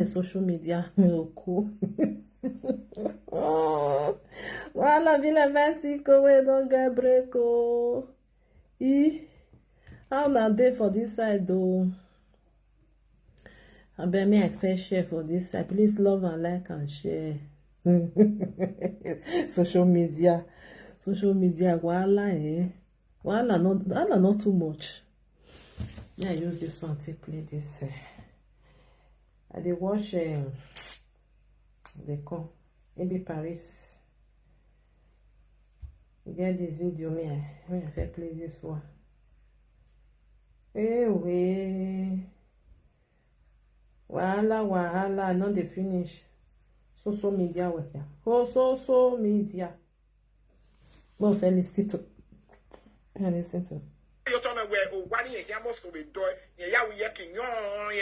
social media cool. Wala vile Mexico we don't get break oh. How na dey for this side though? I bet me I first share for this side. Please love and like and share. Social media, wala wala not too much. Yeah, I use this one to play this. I dey watch they come maybe Paris. You get this video, me I first play this one. Anyway, wahala, not the finish. Social media with ya. Oh, social media. Well, listen to. Listen to. You told me where one year he must be doing. Yeah, we are king. You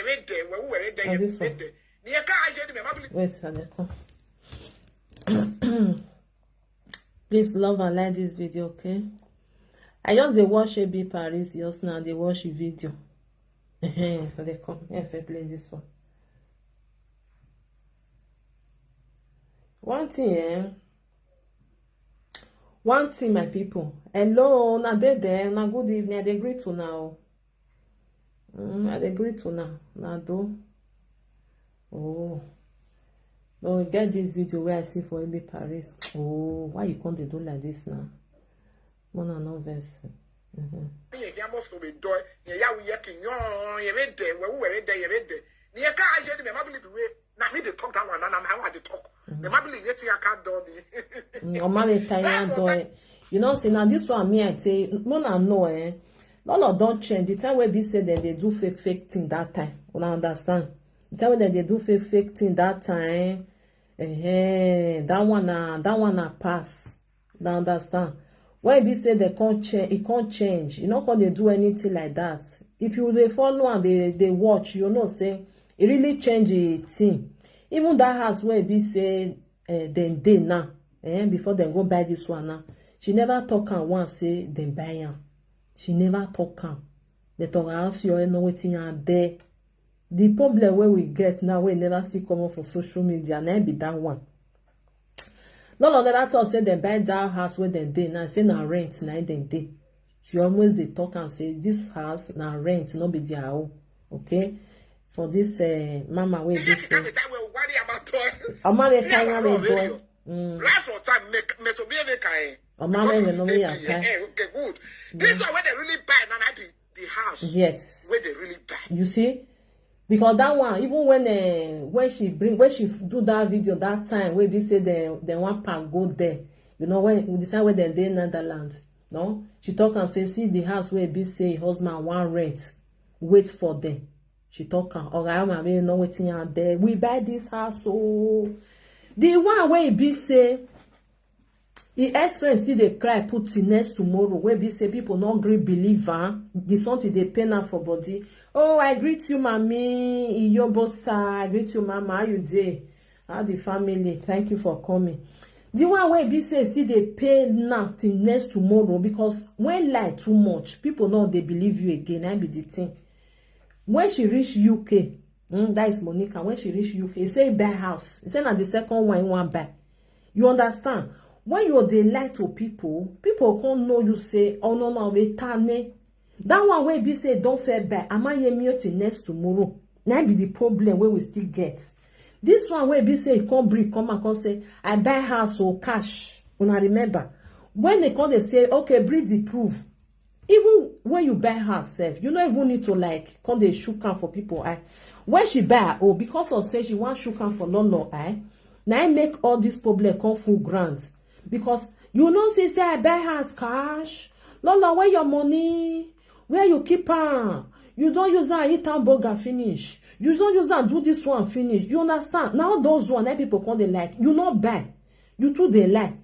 read there. Where we read there. This one. Wait a minute. Please love and like this video, okay? I just they watch AB Paris just now. They watch the video. So they come. Yeah, if I play this one. One thing, my people. Hello, na dey there. Na good evening. I dey greet you now. I dey greet you now. Na do. Oh. No, get this video where I see for AB Paris. Oh, why you can't do like this now? One and no verse. You know, see now this one me I say, no know none of don't change. The time where we say that they do fake thing that time. You understand? The time when they do fake thing that time, that one pass. You understand? When we say they can't change, it can't change. You know, can they do anything like that? If you they follow and they watch, you know, say it really change the thing. Even that house where we say then they now, before they go buy this one now, she never talk and once say then buy am. She never talk am. But on house you know waiting and there. The problem where we get now, we never see come up for social media, now be that one. None of never talk say they buy that house where they dey now, say na rent now they dey. She always they talk and say this house na rent, not be their own. Okay? For this mama wey be say. Mama we carry me boy. Last time me to be a guy. Mama we no me okay. Okay, good. This is where they really buy now the house. Yes. Where they really buy. You see? Because that one, even when she do that video that time, where we say they want to go there, you know, when we decide where they in Netherlands, no, she talk and say, see the house where we say husband want rent, wait for them. She talk and alright, you know waiting out there. We buy this house, so the one where we say, the ex-friend still they cry put in next tomorrow, where we say people not great believer, the something they pay now for body. Oh, I greet you, mommy. Iyobosa, I greet you, mama. How you dey? How the family? Thank you for coming. The one where be say still they pay now till next tomorrow because when lie too much, people know they believe you again. I be the thing. When she reach UK, that is Monica. When she reach UK, he say buy house. He say na the second one you want buy. You understand? When you dey lie to people can't know you say, oh no, we tane. That one where be say don't fair buy. Am I here till next tomorrow? Now be the problem where we still get. This one where be say come bring come and come say I buy house or cash. When I remember when they come they say okay bring the proof. Even when you buy herself, you don't even need to like come they shook am for people. When she buy because of say she want shook am for long now I make all this problem come full grant because you know say I buy house cash. No, where your money? Where you keep am? You don't use that eat hamburger finish. You don't use that do this one finish. You understand? Now those one that people come they like. You not buy. You too they like.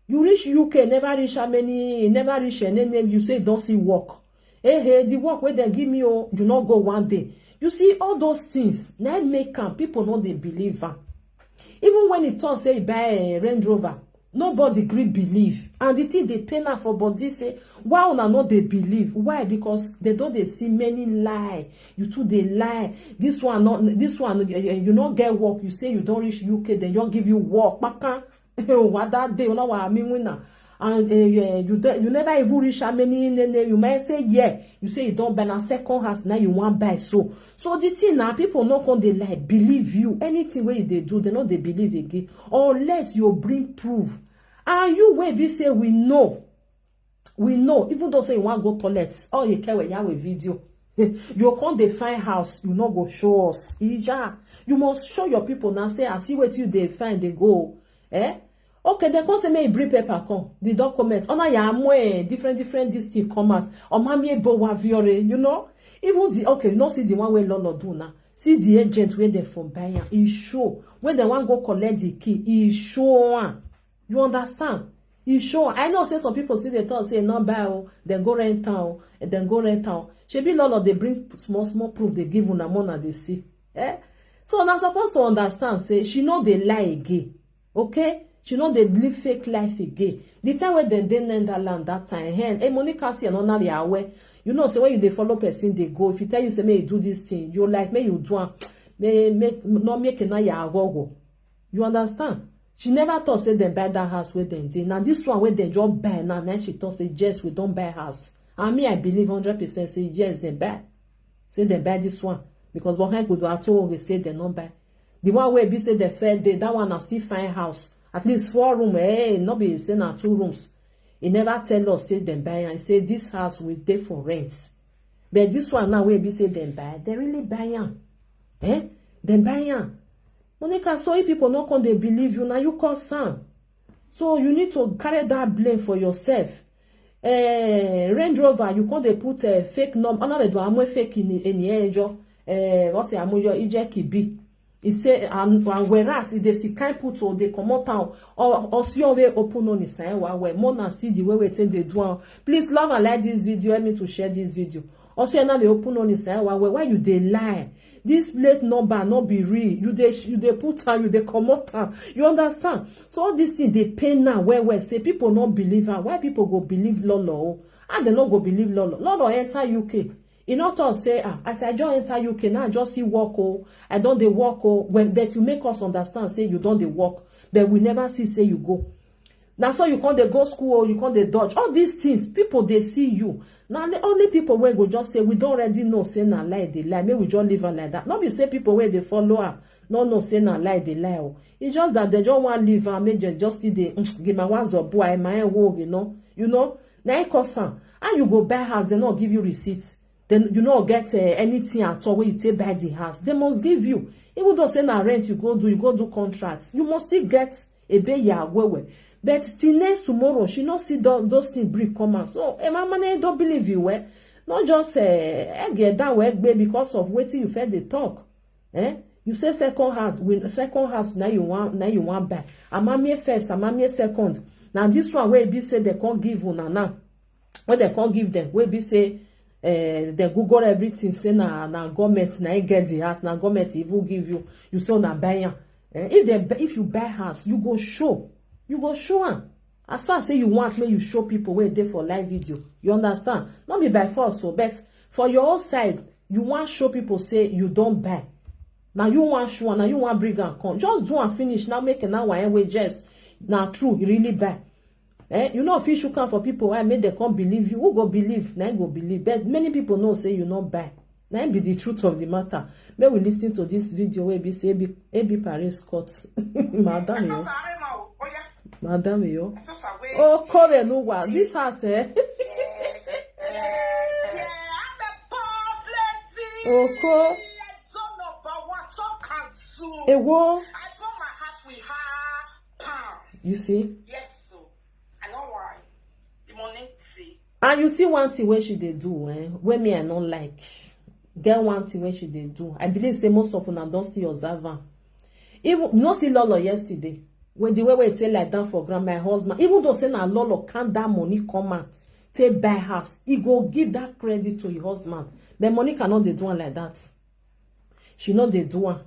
You reach UK, never reach how many, never reach any name. You say don't see work. Hey, the work where they give me, you not go one day. You see all those things. Now make people know they believe am. Even when it turns say buy a Range Rover, nobody gree believe, and the thing they pain her for body say why una no dey believe. Why? Because they don't they see many lie. You too they lie. This one not, this one you not get work. You say you don't reach UK, then you give you work. Baka what that day? You know what I mean winner. And you never even reach how many. You might say yeah. You say you don't buy a second house, now you want buy. So the thing now, people not going they like believe you. Anything where they do, they know they believe again, unless you bring proof. And you will be say we know, even though say you want go toilet, all you care when you have a video. You can't define house, you not go show us. Ija, you must show your people now. Say I see what you they find, they go. Okay, they come say me bring paper come the document. Oh na ya more different this thing come out. Or mamie bo wa viore, you know. Even the okay, you know see the one where Lolo do now. See the agent where they from buying. He show when they want go collect the key. He show one. You understand? He show. I know say some people see they thought say no buy then go rent town and then go rent town. She be Lolo they bring small proof they give una money they see. So now supposed to understand say she know they lie again. Okay. She know they live fake life again. The time when they in that land that time, hey, Monica see no now be aware. You know, say when you they follow person, they go. If you tell you say may you do this thing, you like may you do not make na ya go. You understand? She never thought say they buy that house where they did. Now this one where they just buy now, then she thought say yes, we don't buy house. And me, I believe 100% say yes, they buy. Say they buy this one because behind could do at all they say they don't buy. The one where be say the third day, that one I still find house. At least 4 rooms, not be saying 2 rooms. He never tell us say them buy and say this house will pay for rent. But this one now where be say them buy, they really buy. Them buy. Monica, so if people not come they believe you, now you call son. So you need to carry that blame for yourself. Range Rover, you can't they put a fake number. Another do I'm fake in the age. What's the amojo ije be. He say and whereas if they see kind put or they come out town or see your way open on the sign where more than see the way we take the do. Please love and like this video. Help me to share this video. Also now they open on the sign why you they lie. This plate number not be real. You they put her, you they come out town. You understand? So all these things they pain now where say people not believe her. Why people go believe Lolo? And they not go believe Lolo. Lolo enter UK. You know to say as I just enter UK now I just see work I don't they work when but you make us understand say you don't they work but we never see say you go. Now so you can't they go school you can't they dodge all these things people they see you. Now the only people where go just say we don't already know say na lie they lie maybe we just live on like that. Not be say people where they follow her no say na lie they lie. It's just that they just want live and make just see the give my ones or boy my work you know now cost and you go buy house they not give you receipts. Then you not get anything at all when you take buy the house. They must give you. Even though say na rent you go do contracts. You must still get a bay ya well. But till next tomorrow, she not see those things bring come out. So mama don't believe you not just get that way because of waiting you fed the talk. You say second house now you want buy. Amamie first, amamie second. Now this one where be say they can't give una now. When they can't give them, where be say they Google everything say na government na get the house na government even give you say na buy if you buy house you go show am as far as say you want make you show people where they for live video you understand not be by force so but for your own side you want show people say you don't buy now you want show now you want bring and come just do and finish now make now one way just now true you really buy. You know if you should come for people why make they can't believe you. Who go believe? Now go believe. But many people know say you not buy. Now be the truth of the matter. May we listen to this video where be say AB Paris Scott. Madam yo. Madam yo. Oh, call no one. This house I'm oh, call. I bought my house with her pounds. You see? Yes. And you see one thing where she they do, when me I don't like. Get one thing where she they do. I believe say most of them don't see observer. Even no see Lolo yesterday. When the way we tell like that for grandma husband, even though say na Lolo can't that money come out, take buy house, he go give that credit to your husband. But money cannot they do one like that. She know they do one.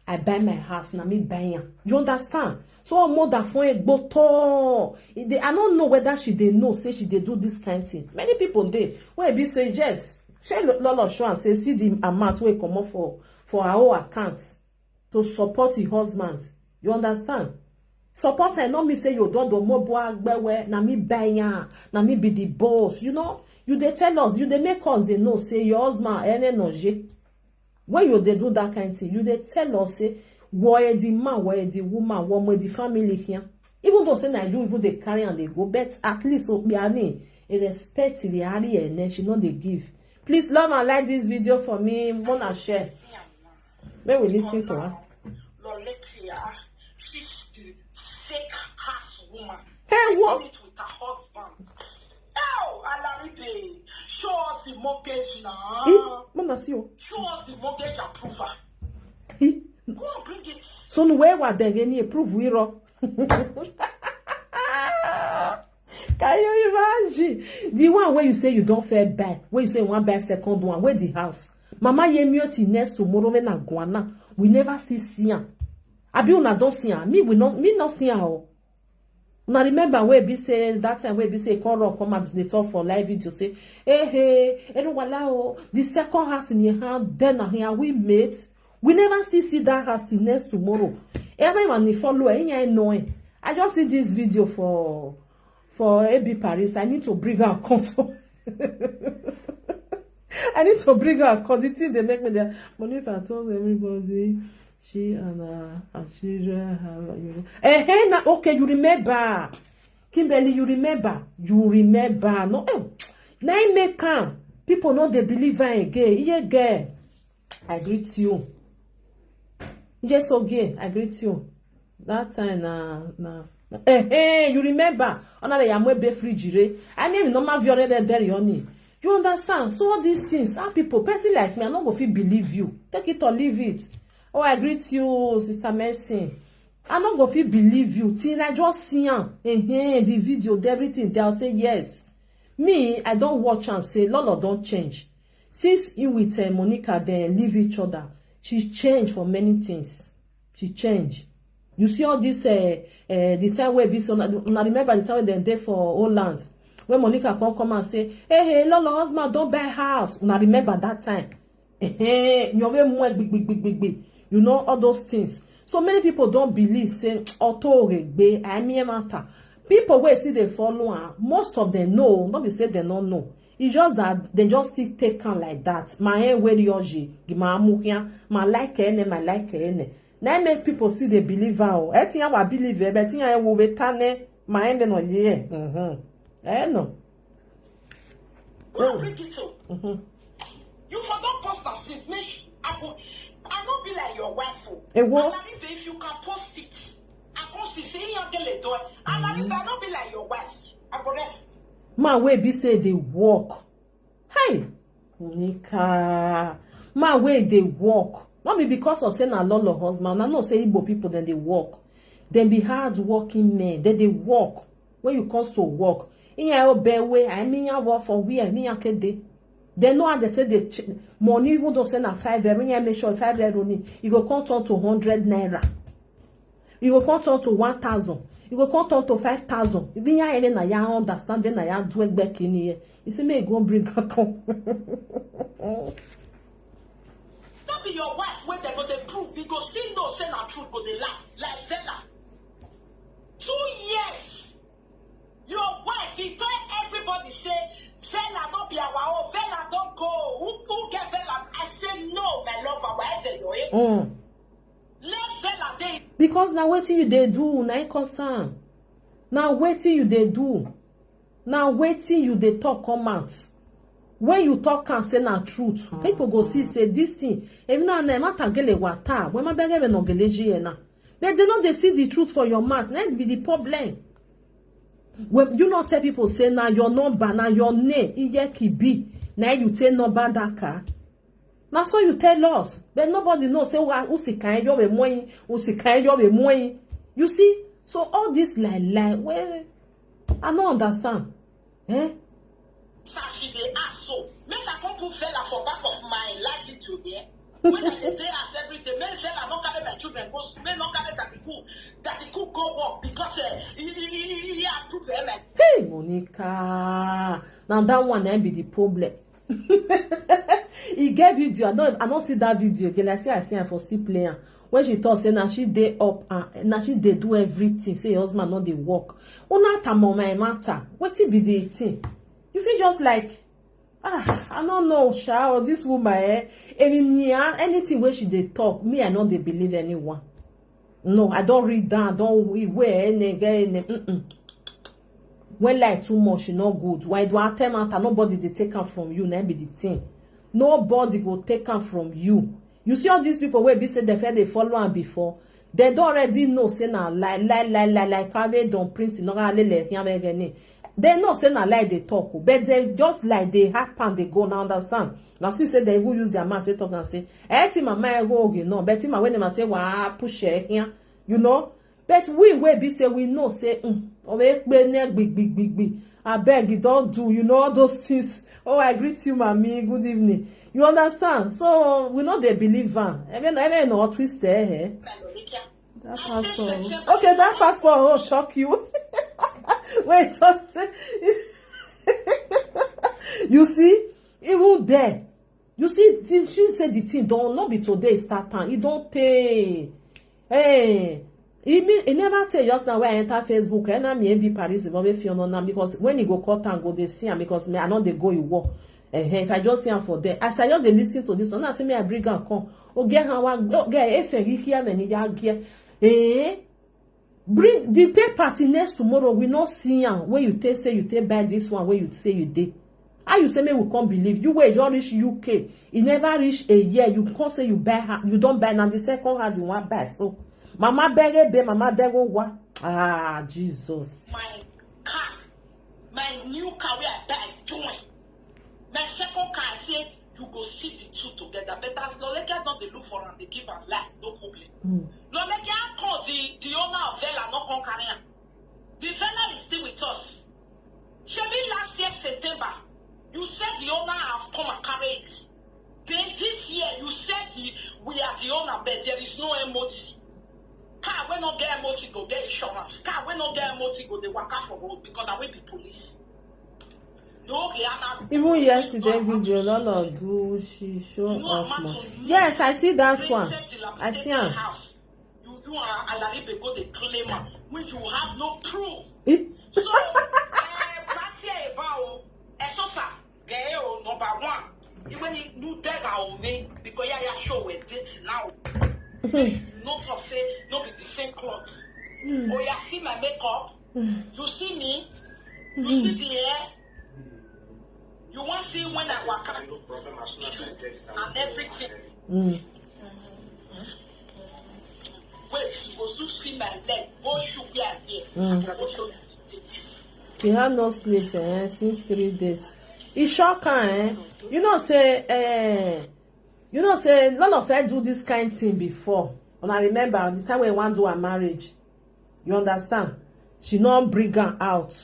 I buy my house, na me buy am. You understand? So mother phone go to. I don't know whether she dey know, say she dey do this kind of thing. Many people dey. When be say yes, she lolo show and say see the amount wey come up for her own account to support the husband. You understand? Support her, not me say you don't do more boy, na me buy am, na me be the boss. You know, you dey tell us, you dey make us they know say your husband no. When you dey do that kind of thing, you dey tell us say why the man, why the woman, why the family here. Even though say na you even they carry and they go, but at least a respect the area and she know they give. Please love and like this video for me. Wanna share? May we listen to her. She's the fake ass woman. Hey, what? It with her husband. Oh, Alaribe, show us the mortgage now. Mama, see you. Show us the mortgage approval. Go and bring it. So where were they any approve we ro? Can you imagine? The one where you say you don't feel bad, where you say you want buy second one, where the house? Mama ye mioti next tomorrow when I go na. We never see her. Abi una don't see her. Me not see her. Now remember where be say that time where be say come and they talk for live video say, hey, the second house in your hand, then here we mate. We never see that house till next tomorrow. Everyone follow knowing. I just see this video for AB Paris. I need to bring her account. I need to bring her account. The thing they make me there. Monica told everybody she and her children have, you know. Okay, you remember. Kimberly, you remember. No, now I make come. People know they believe her again. Yeah, girl. I greet you. Yes, okay, I greet you. That time, you remember? Another yam be frigire. I mean, no matter there, you understand? So all these things, some people, person like me, I'm not going to believe you. Take it or leave it. Oh, I greet you, Sister Mercy. I'm not going to believe you. Till I just see the video, everything, they'll say yes. Me, I don't watch and say, Lolo don't change. Since you with Monica, they leave each other. She changed for many things. She changed. You see all this, the time where be so. Now remember the time when they there for Holland, when Monica come and say, hey, Lolo husband don't buy house. Now remember that time. You know all those things. So many people don't believe. Say people where see they follow her. Most of them know. Not be say they don't know. It's just that they just still take on like that. My where yoji, my like my like now make people see they believe her. I think I believe it, but I will be tane my end no ye. No. Go bring it up. You forgot post that since me. I not be like your wife. If you can post it, I can see you get the door. And I not be like your wife. I go rest. My way be say they walk. Hey, Monica. My way they walk. Not be because of saying a lot of husband. I know say Igbo people then they walk. Then be hard working men. Then they walk. When you come to walk. In your bed way, I mean you work for we and me. They know how they take the money even though send a 5 when you make sure 5 only. You go come turn to 100 naira. You go come turn to 1,000. You go come turn to 5,000. You be here na ya understand then na ya do it back in here. You see me go bring her come. Don't be your wife when they go they prove. You go still know say na truth but they lie. Like Vela. 2 years. Your wife, he told everybody say Vela don't be our own. Vela don't go. Who get Vela? I say no, my lover. Why is it Let Vela dey. Because now what you they do, na concern. Now waiting you they do. Now waiting you they talk come out. When you talk and say na truth, people go see say this thing. Even now na matter gele wata. When my bege no geleji na. But they know they see the truth for your mouth. That be the problem. When you not tell people say now your number, now your name, iye ki be. Now you tell number that car. Now so you tell us, but nobody knows. Say you see, so all this lie. Well, I don't understand. She they ask so. Make I come put Vela for back of my life into here. When I dey as every day, many fella not carry my children go school, may not carry that the cook go work because he approve him. Hey, Monica. Now that one be the problem. He get video. I don't see that video again. Like I say I for still playing. When she talk say now she dey up and now she dey do everything. Say her husband not dey work. Una tamoma matter. What it be the thing? You feel just like I don't know, Sha, this woman, anything where she dey talk, me, I don't dey believe anyone. No, I don't read that, I don't wear any. When like too much, not good. Why do I tell matter? Nobody they take her from you, now be the thing. Nobody go take her from you. You see all these people where be say they follow her before. They don't already know say na like have don prince no le they know say na lie they talk, but they just like they happen they go now understand. Now see say they go use their mouth to talk and say, "Eti mama go you know, but when they say wa push here, you know." But we be say we know say big. I beg you don't do, you know all those things. Oh, I greet you, mommy. Good evening. You understand? So we know they believe her. Even no twist there. That passport. Okay, that passport will shock you. Wait, you see, even there, you see, she said the thing don't not be today start time. It don't pay. Hey, it never tell just now when I enter Facebook. And I'm be Paris because when you go cut and go they see him because me I know they go you walk. If I just see him for there, as I just they listen to this one, I say me I bring her come. Oh get her one, get if you hear me here. Bring the pay party next tomorrow. We not see am where you take say you take buy this one where you say you did. How you say me we can't believe you where you don't reach UK. You never reach a year. You can't say you buy you don't buy now the second hand you want buy. So mama beg mama dego what? Ah Jesus. My car, my new car where I buy join. My second car I say you go see the two together. But as no like not they look for and they give and lie, no problem. No like I call the owner of Vela not come carry am. The Vela is still with us. Shebi last year September, you said the owner have come and carry it. Then this year you said we are the owner, but there is no MOT. Car when not get MOT go get insurance. Car when not get MOT go they work out for road because I will be police. No, even yesterday video, Lola do she show us more. Yes, I see that one. I see her. You are Alaribe go the claimer when you have no proof. So, Patia Ebao, Esosa, Geo number one. Even if you dare me because you show we date now. You not to say no be the same clothes. Oh, you see my makeup. You see me. You see the hair. You want to see when I walk out and everything. Wait, you go see my leg. Go show me here. Go show me the face. She had no sleep since 3 days. It's shocking, You know say none of her do this kind of thing before. And I remember the time when I want to do a marriage. You understand? She not bring her out.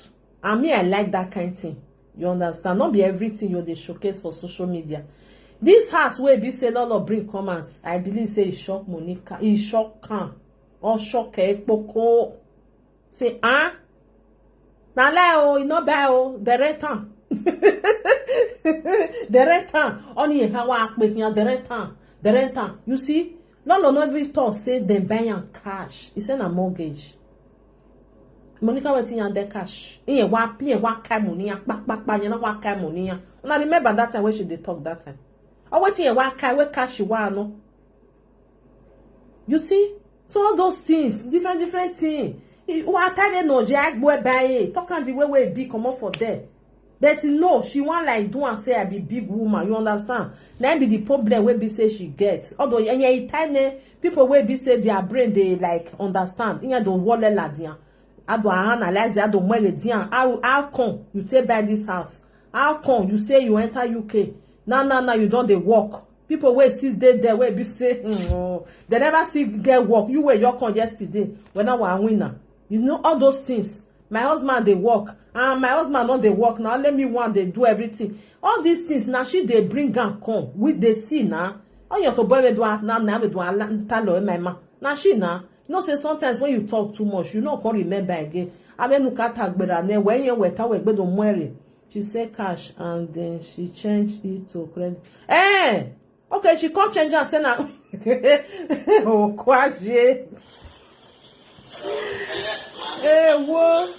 And me, I like that kind of thing. You understand? Not be everything you they showcase for social media. This house where be say lot of bring comments. I believe say it shock Monica. It shock her. Or shock Ekpoko. Say, na lie oh, it not buy oh, the return. The return. Only how I make me the return. The return. You see? No every talk say them buy cash. It's in a mortgage. Monica went in the cash. In wa kai money, back, you know what kai money. And I remember that time when she did talk that time. I went in wa kai where cash you want no. You see? So all those things, different things. What I no jack boy buy it. Talk on the way big come up for there. But no, she want like do and say I be big woman. You understand? That be the problem where be say she gets. Although and tiny people where be say their brain they like understand. You don't want la dia. I do analyze that. Don't want dia. How come you take by this house? How come you say you enter UK? Now you don't they walk. People where still there where be say they never see get work. You were your con yesterday when I was a winner. You know all those things. My husband they work. My husband don't they work now. Let me one they do everything. All these things now she they bring and come with they see now. On your boy we do now we do talo my ma. Now she na. You know say sometimes when you talk too much, you not can remember again. I mean look at Tagbera ne when you were we do marry. She said cash and then she changed it to credit. Eh! Okay, she can't change and send her. Oh, kwaje. Eh, what?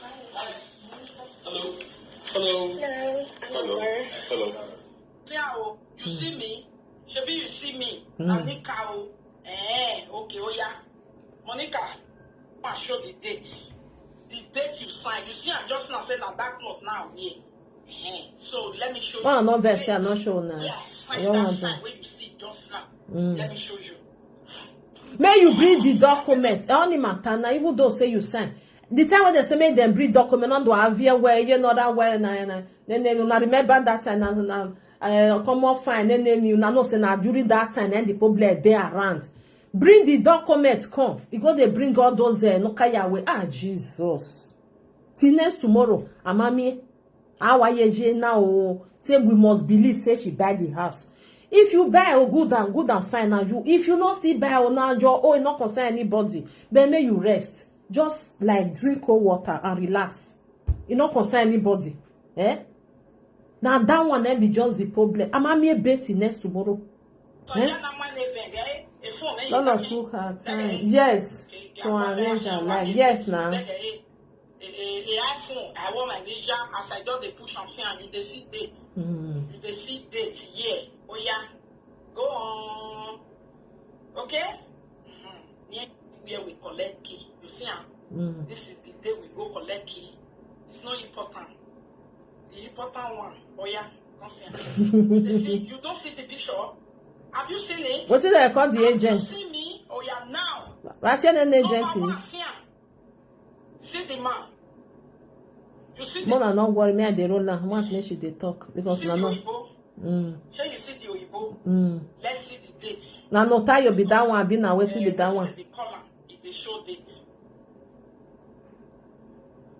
Hello. Hello. Hello. Hello. Hello. You see me? Shebi, you see me? Monica. Okay, oh yeah. Monica, I show the date. The date you signed. You see, I just now said that note now. Yeah. So let me show you. Oh, not best. I'm not sure now. Yeah, sign that sign where you see just now. Let me show you. May you bring the document. Only matter now, even though say you sign. The time when they say make them bring document on do have here where you know that way then they will not remember that time and come up fine then you know say now during that time then the problem they around. Bring the document come. You go they bring all those no kaya way. Ah Jesus. Till next tomorrow. Amami. How are now? Say we must believe. Say she buy the house. If you buy good and fine now you. If you not see buy or now you not concern anybody. Then may you rest. Just like drink cold water and relax. You not concern anybody. Eh? Now that one then be just the problem. Am me Betty next tomorrow? Eh? No, took her time. Yes. To arrange her life. Yes, now. iPhone, I want my major as I don't they push on saying you they see date. You they see date, yeah. Oh yeah. Go on. Okay? Where we collect key. You see, this is the day we go collect key. It's not important. The important one. Oh yeah. Don't see. You don't see the picture. Have you seen it? What did I call the agent? You see me? Oh yeah, now. What's your name, agent? See the man. You see the Mona, not worry, me and the roller. I want to make sure they talk because no. Shall you see the Oyibo? Let's see the date. Now no tie you be that one, be now waiting be that one. The color, if they show date.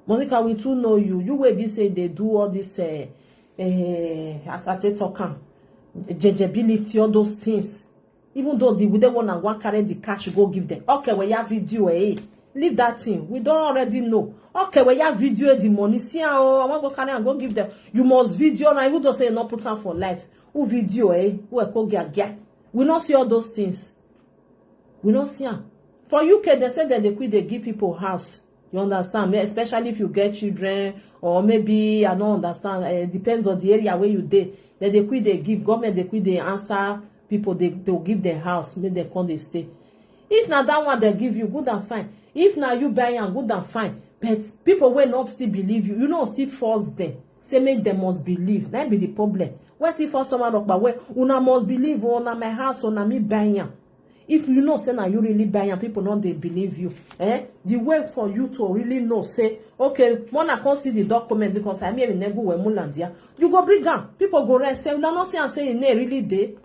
Monica, we too know you. You will be say they do all this as I talk judgeability, all those things. Even though they wouldn't want to one carry the cash, go give them. Okay, we have video, leave that thing. We don't already know. Okay, we have video the money. See how I want to go carry and go give them. You must video now. Even though say not put on for life. Who video, Who go get. We not see all those things. We not see them. For UK, they say that they quit. They give people house. You understand? Especially if you get children or maybe I don't understand. It depends on the area where you dey. Then they quit. They give government. They quit. They answer people. They'll give their house. Make they come. They stay. If now that one they give you good and fine. If now you buy and good and fine. But people will not still believe you. You know, still force them. Say make them must believe. That be the problem. What if for someone up where una must believe on my house on me buying? If you know say now you really buying, people not they believe you. The way for you to really know say okay, when I can see the document because I may never go Mulandia. You go bring down. People go rest. Say you not say and say it really dey.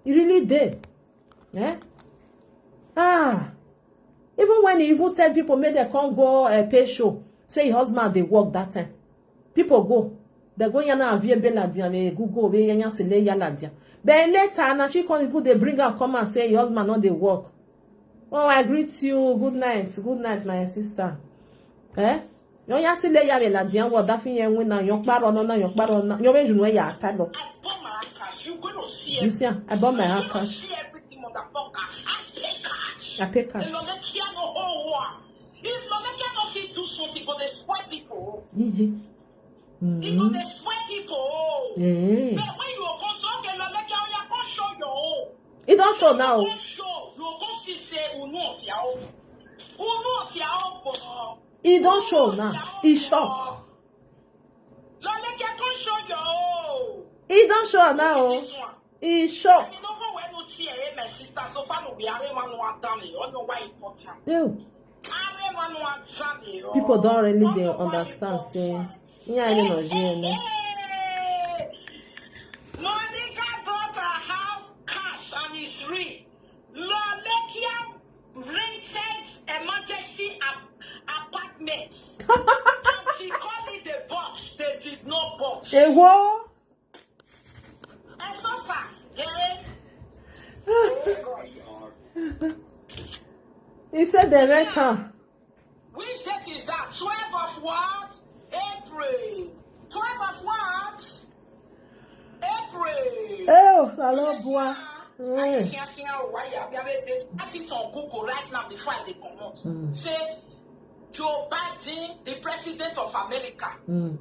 It really dey. Even when he even tell people make they can't go pay show, say your husband they work that time. People go. They go yana avie beladia me Google we yana sele yaladia. But later na she come people they bring her come and say your husband not they work. Oh, I greet you. Good night, my sister. Yo ya sele ya beladia what that thing when na your paro no na your paro na your you know ya tado. I bought my cash. You going to see You see, I bought my house cash. See everything, motherfucker. I pay cash. If Lomekia no fit do something, but they spoil people. It go they spoil people. But when you are concerned, Lomekia you can show your own. It don't show now. You show. You can see say not your own. It don't show now. It shock. Lomekia can show your own. It don't show now. It shock. My sister, so far no be everyone want done it. You know why important? Ew. Everyone want done it. People don't really they understand. Say, yeah, I don't know. Monica got a house cash and it's real. Lolekia rented emergency apartments. And she called it the box. They did not box. What? And so, sir, He said the record. Which date is that? 12 of what? April. 12 of what? April. Oh, hello, boy. I have it on Google right now before I come out. Say, Joe Biden, the president of America,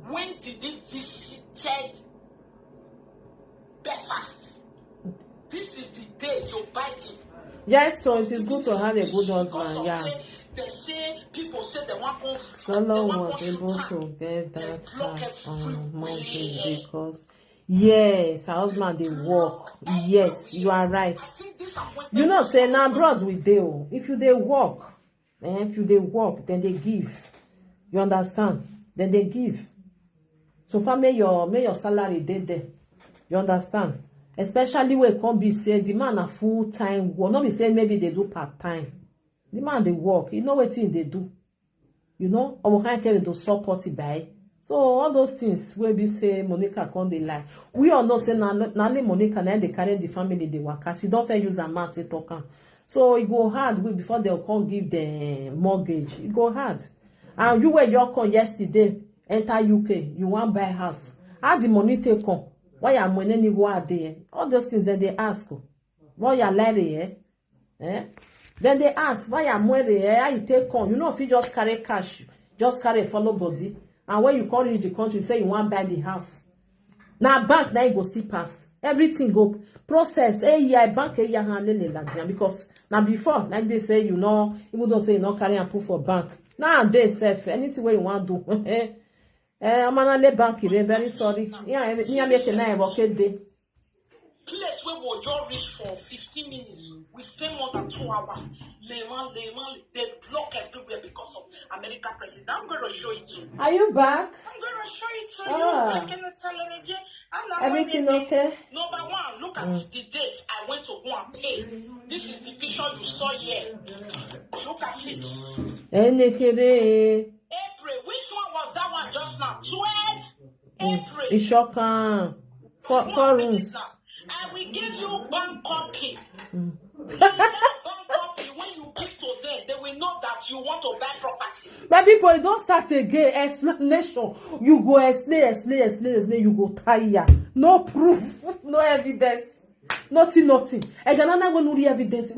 when did he visited Belfast? This is the day Joe Biden. Yes, so it is good to have a good husband, yeah. They say, people say they want to... Solo was able to get that house on mortgage because... Yes, her husband, they work. Yes, you are right. You know, say now abroad with they. If you they work, then they give. You understand? Then they give. So far, may your salary there. You understand? Especially when it can be say the man a full time work. Not be saying maybe they do part time. The man they work. You know what thing they do. You know, or can carry to support it by. So all those things where we say Monica can't they lie. We all know say only Monica now they carry the family they work. She don't fair use her mouth to talk. So it go hard before they'll come give the mortgage. It go hard. And you were your con yesterday enter UK. You want buy house. How the money take come? Why am when any go out there? All those things that they ask. Why you Larry Then they ask why am when how you take on? You know if you just carry cash, just carry follow body. And when you come reach the country, say you want buy the house. Now bank now you go still pass. Everything go process. Bank handle because now before like they say you know, even though say you not carry and put for bank. Nowadays, anything where you want to do. I'm gonna bank here. Very sorry. Yeah, me make a night okay day. Place where we just reach for 15 minutes. We spend more than 2 hours. They block everywhere because of American president. I'm going to show it to you. Are you back? I'm going to show it to you. I cannot tell him again. Everything okay? Number one, look at the date I went to go and pay. This is the picture you saw here. Look at it. April. Which one was that one just now? 12 April. It's shocking. Four rooms. I will give you bank copy. Bank copy, when you give to them, they will know that you want to buy property. But people, you don't start again. Explanation. You go explain. You go tire. No proof. No evidence. Nothing. I cannot go no evidence.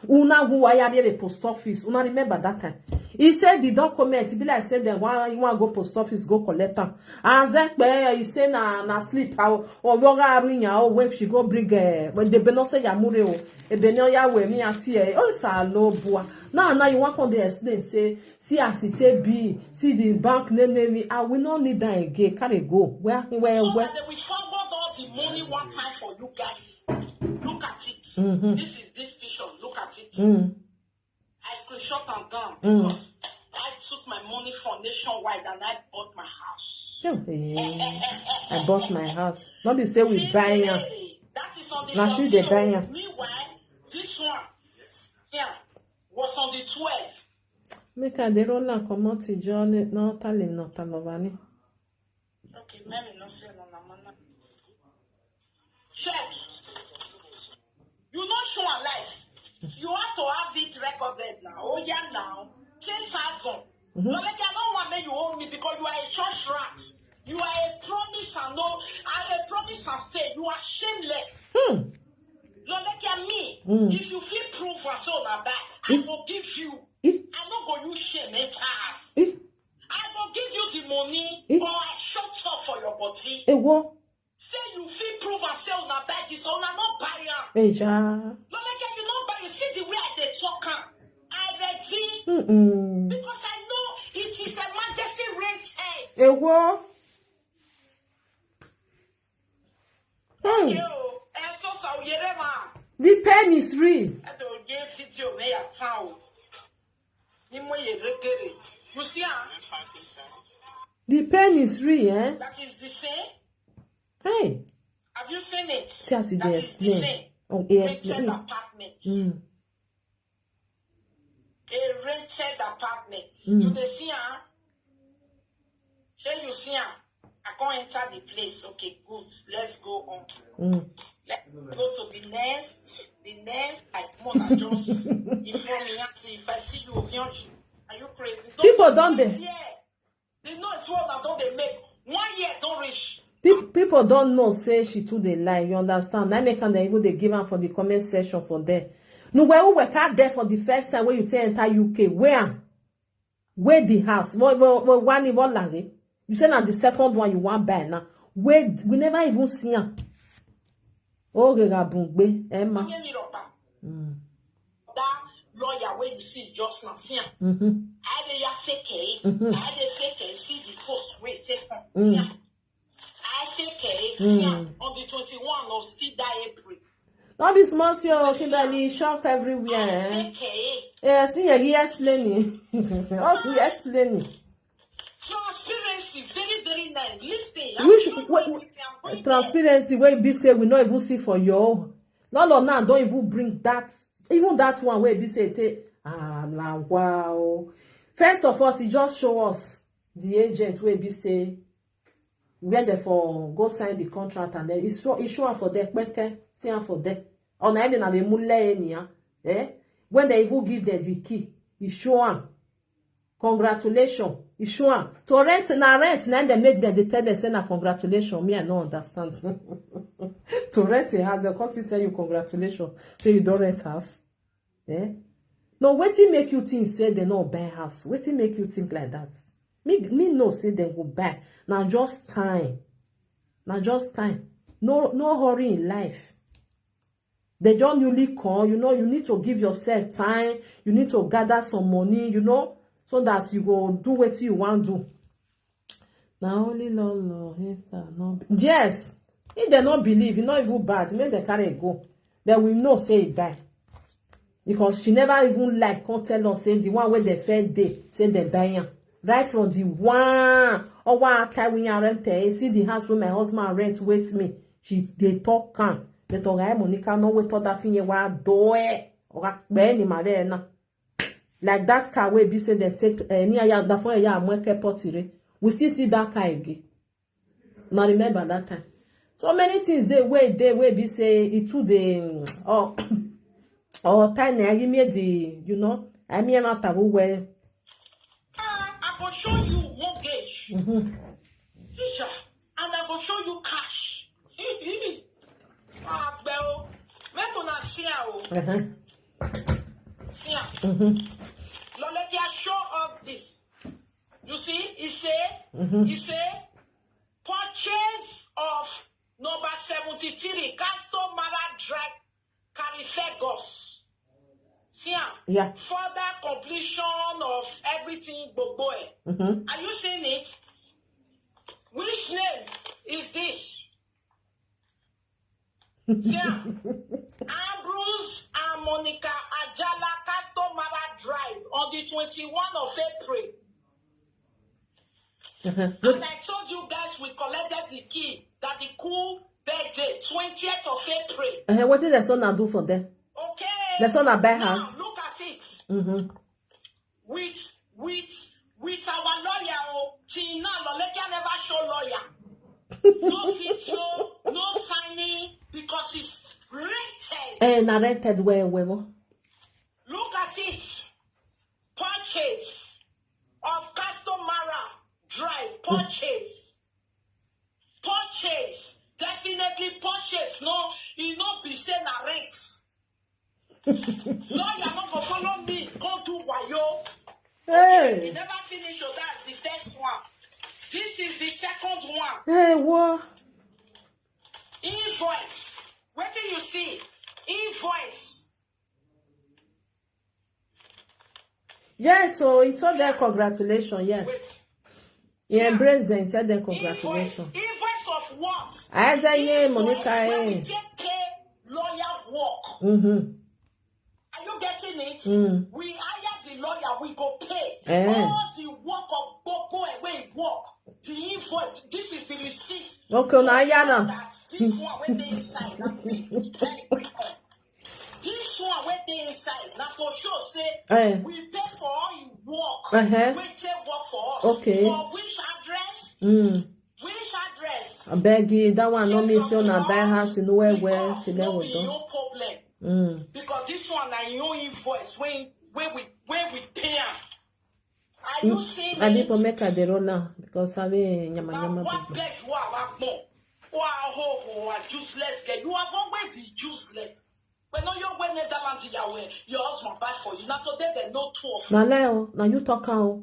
Una who I have a post office. Una remember that time. He said the document, be like said then you want go post office, go collect them. And that you say na sleep or yoga runya or when she go bring when they be not say yamure e be no ya we me ati oh sa low boy. Now you want on the explain say see as it be see the bank name I will not need that again. Can it go? Where? So that we forgot all the money one time for you guys. Look at it. This is this picture. Look at it. I screenshot and down because I took my money for Nationwide and I bought my house. I bought my house. Not be say we buy ya. That is on the now she they buy ya. Meanwhile, this one, was on the 12th. Make a de roll and come out to journey. No telling not a lovani. Okay, maybe no say no na. Check. You not show a life. You have to have it recorded now. Oh yeah, now 10,000. No, like I don't want me you owe me because you are a church rat. You are a promise and no, and a promise and say you are shameless. No, like me. If you feel proof for so that I will give you. I'm not going to use shame and task. I will give you the money or I shut up for your body. What? Say you feel proof and say una buy this or una not buy am. Hey, ja. No, like you not buy. You see the way I dey talk am. I ready. Because I know it is emergency rented. Hey, what? The pen is real. I don't give video me a town. You see her? The pen is real, eh? That is the same. Hey. Have you seen it? See as it that is the same. Oh, rented apartment. A rented apartment. You dey see her? Shall you see her? I can't enter the place. Okay, good. Let's go on. Let's go to the next. Like Mona just inform me if I see you, are you crazy? People don't they? They know it's what I don't they make. 1 year don't reach. People don't know, say she too they lie, you understand? I make them even they give them for the comment section for there. No, where we were there for the first time when you tell enter UK, where the house? One even like you say now the second one you want buy now. Where we never even see her. Oh, Bungbe, Emma. That lawyer where you see just now, see I dey fake I dey fake see the post wait I fake on the 21 of still that April. Not be smart, yo, Kimberly, shock everywhere. Yes, you explaining. Oh, you explaining. Transparency, very, very nice. Listen, transparency, where be say we not even see for your. No, now don't even bring that. Even that one where be say, wow. First of all, he just show us the agent where be say, where therefore go sign the contract and then it's show for them, see for them. On I mean, they mule when they even give them the key, he show them. Congratulations. You sure? To rent, then they make them, they tell them, say, na congratulations. Me, I don't understand. To rent a house, they constantly tell you congratulations. Say you don't rent house. Eh? No, what make you think, say, they don't buy house? What make you think like that? Me no, say, they will buy. Now, just time. Now, just time. No hurry in life. They don't newly call, you know, you need to give yourself time. You need to gather some money, you know, so that you go do what you want to do. Now only Lord, yes. If they not believe, it's not even bad. Make the carry go. But we know say it buy. Because she never even like can't tell us say the one where they first day say they buy. Right from the one or one time when you rent see the house where my husband rent with me. They talk can. They talk Monica no we thought that thing you want do it. Or any mother. Like that car where be say they take near the phone ya mweke potire. We still see that car again. Now remember that time. So many things they way be say it to the or time I made the you know I mean not a where I will show you mortgage. And I will show you cash. Well, when gonna see Lolekia show us this. You see, he say, purchase of number 73, Castor Mara Drive, Carifegos. See, yeah. Further completion of everything, boy. Are you seeing it? Which name is this? See, Ambrose and Monica Ajala Castor Mara Drive on the 21 of April. And I told you guys we collected the key that the cool birthday, 20th of April. What did the son do for them? Okay. The son buy now, house. look at it. With our lawyer, Tina Lolekia never show lawyer. No video, no signing, because it's rented. And rented where? Look at it. Purchase of Castomara Drive. Purchase. Definitely purchase. No, he not be saying a rent. Lawyer not go follow me. Go do wayo. Hey. He never finished. So that's the first one. This is the second one. Hey, what? Invoice. What do you see? Invoice. Yes, so he told them congratulations, yes. Wait. He embraced them, he said them congratulations. Invoice of what? I said, yeah, Monica. We take pay lawyer work. Are you getting it? We hire the lawyer, we go pay. All the work of Boko away work. The invoice, this is the receipt. Okay, now Yana. This one when they inside, that's me. This one when they inside, now to show say we pay for all you work. We take work for us. Okay. For which address? Which address? I beg you, that one no mean say una buy house in nowhere where because see no them be with them. your problem. Because this one na your invoice when we pay am. Are you seeing I it? need to make a roll now because I mean nyama Now nyama what baby. beg you are more? Wow, useless girl. You have always been useless. When no your when Netherlands your husband buy for you. Now today they know two of you. Now Leo, now you talk out.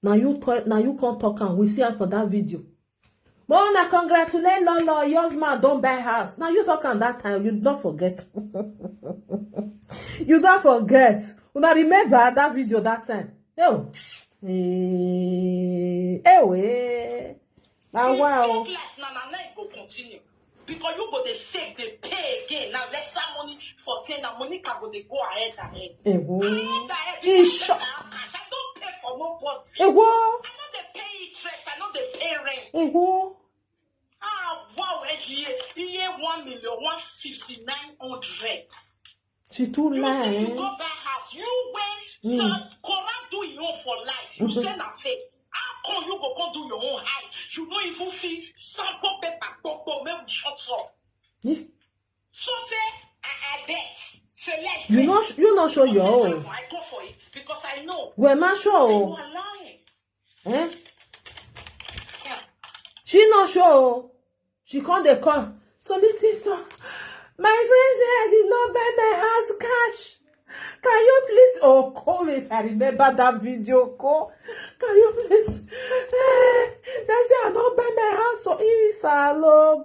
Now you can't talk out. We see her for that video. But na congratulate Lolo, yours man don't buy house. Now you talk on that time, you don't forget. You don't forget. Una remember that video that time. Now wow. Fake life now go continue. Because you go the fake, they pay again. Now let's have money for 10 and Monica go they go ahead. Ahead. I don't pay for nobody. I know they pay interest, I know they pay rent. Wow, here 1,159,000. She too You lying. say you go buy house. You wait. So Koran do your own for life. You send a face. How come you go do your own high? You don't even feel sample paper. Maybe shut up. So I bet. Say let's You not show your own. I go for it because I know. Well, man, You show. are lying. Eh? Yeah. She not show. She can't they call. So Letitia, my friend said I did not buy my house cash. Can you please? Oh, call me if I remember that video. Call. Can you please? They say I don't buy my house. So Isalo,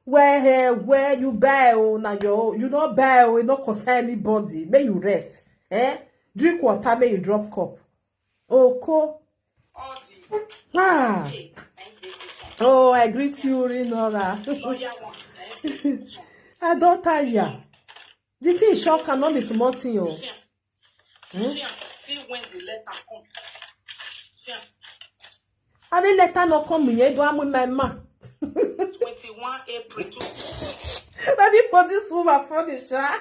where you buy? Oh, now you don't buy. Oh, you not concern anybody. May you rest. Drink water. May you drop cup. Oh, call. Ah. Oh, I greet you, Rinora. I don't tire ya. The thing shock cannot be small thing, yo. See when the letter come. See. I the letter not come here. Do I'm with my man. 21 April. Maybe for this woman for the shah.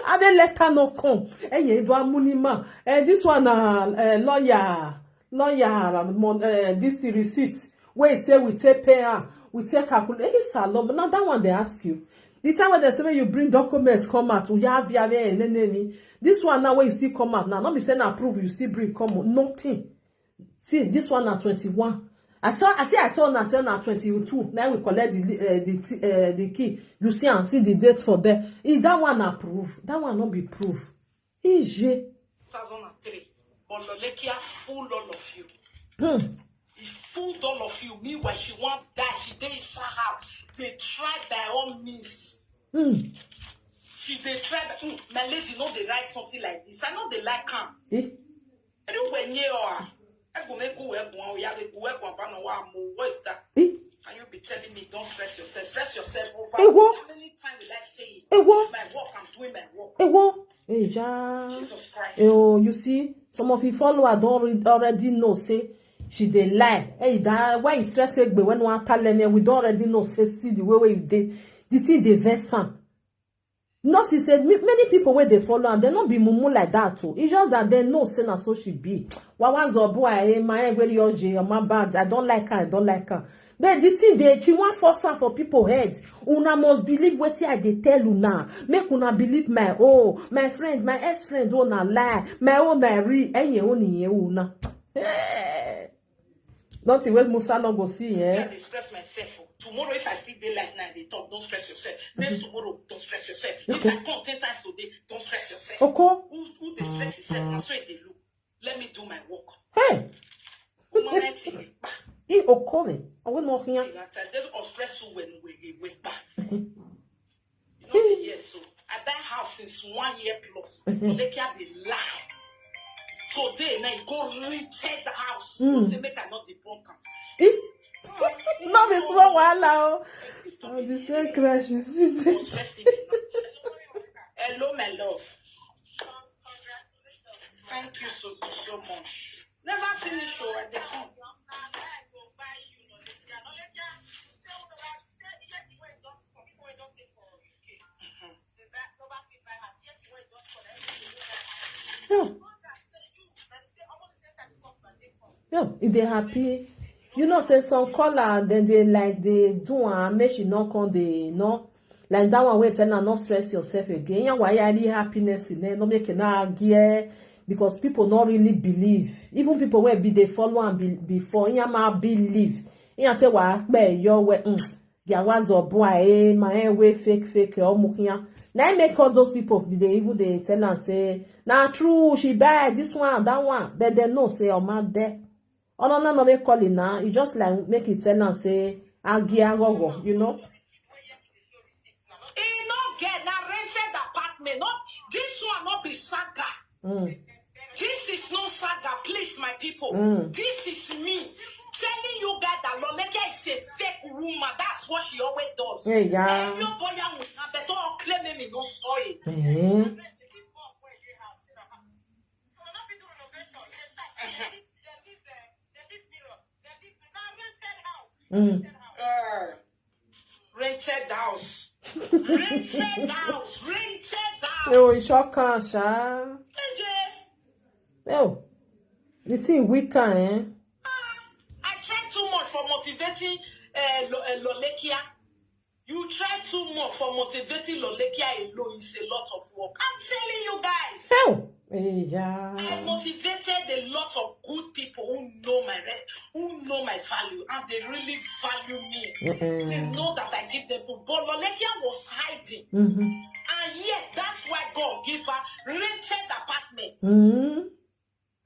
I the letter not come. Hey, do I'm money man. This one lawyer. This receipt. Where say we take pay we take calculate. Hey, salon. Now that one they ask you. The time when they say when you bring documents come out, we have this one now when you see come out now, not be saying approve, you see bring come out, nothing. See this one now 21. I told now say now 22. Now we collect the key. You see and see the date for there. If that one approve, that one not be proof. 2003. Ololekia fool all of you. He fooled all of you. Meanwhile, she won't die. She didn't say how. They tried by all means. They tried. My lady know they write something like this. I know they like her. Anywhere near her. What is that? Can you be telling me don't stress yourself? Stress yourself over. How many times will I say it? It's my work. I'm doing my work. Jesus Christ. Oh, you see, some of you followers don't already know. Say she dey lie. Hey, that why you stress it? But when one tell them, we don't already know. Say see the way they the thing they vex am. No, she said many people where they follow and they not be mumu like that too. It's just that they know say na so she be. What was a boy? My very young, my bad. I don't like her. I don't like her. But the thing she want force her for people head. Una must believe what I they tell you now. Make una believe my friend, my ex-friend una lie. My own I read. Any only una. Not when Musa no go see. I express myself. Tomorrow, if I still day like now, they talk. Don't stress yourself. Next tomorrow, don't stress yourself. If I come 10 times today, don't stress yourself. Okay. Who they stress yourself? That's why they look. Let me do my work. Hey. I okome. I will not hear. They don't stress you when we back. You know, yes, so I buy house since 1 year plus. They can't be lie. Today, now you go retake the house. You say, make I not the broken. No, be small wahala. Oh, the same crash is. Hello, my love. Thank you so much. Never finish your at the home. Yo, if they happy, You know, say some color, then they like they do and make she not come they no like that one way tell her not stress yourself again. Yeah, why I need happiness in there, no make it gear because people not really believe. Even people where be they follow and before yeah ma believe. Yeah, tell what be your way there was a boy my way fake or mukia. Now make all those people they even they tell and say nah true she bad this one that one but they know say oh man there. Oh no make call it now. You just like make it tell and say agiagogo, you know. He not get now rented apartment. Not this one not be saga. This is no saga, please, my people. This is me telling you guys that Loleka is a fake woman. That's what she always does. Hey, yeah. And your boy better claim me no story. Rented house. Rented house. Oh, it's shocking, Sha. Oh, the thing weaker, eh? I try too much for motivating Lolekia. You try too much for motivating Lolekia alone. It's a lot of work. I'm telling you guys. Oh, yeah. I motivated a lot of good people who know my value, and they really value me. They know that I give them. But Lolekia was hiding, and yet that's why God gave her rented apartment.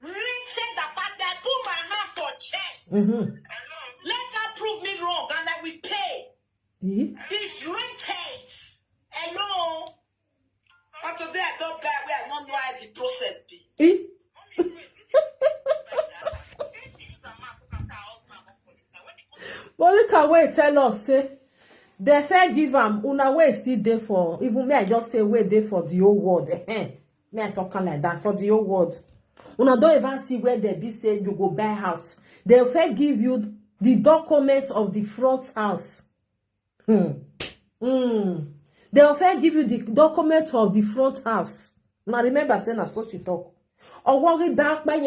Rented apartment. I put my hand for chest. Let her prove me wrong, and I will pay. It's rented. Hello. But today I don't buy where I don't know how the process be. Monica wey tell us say they fair give am una wey still dey for even me I just say wey dey for the whole world. Me I talk like that for the whole world. Una don't even see where they be say you go buy house. They fair give you the document of the front house. They often give you the document of the front house. Now remember saying that's what she talk. Or worry back by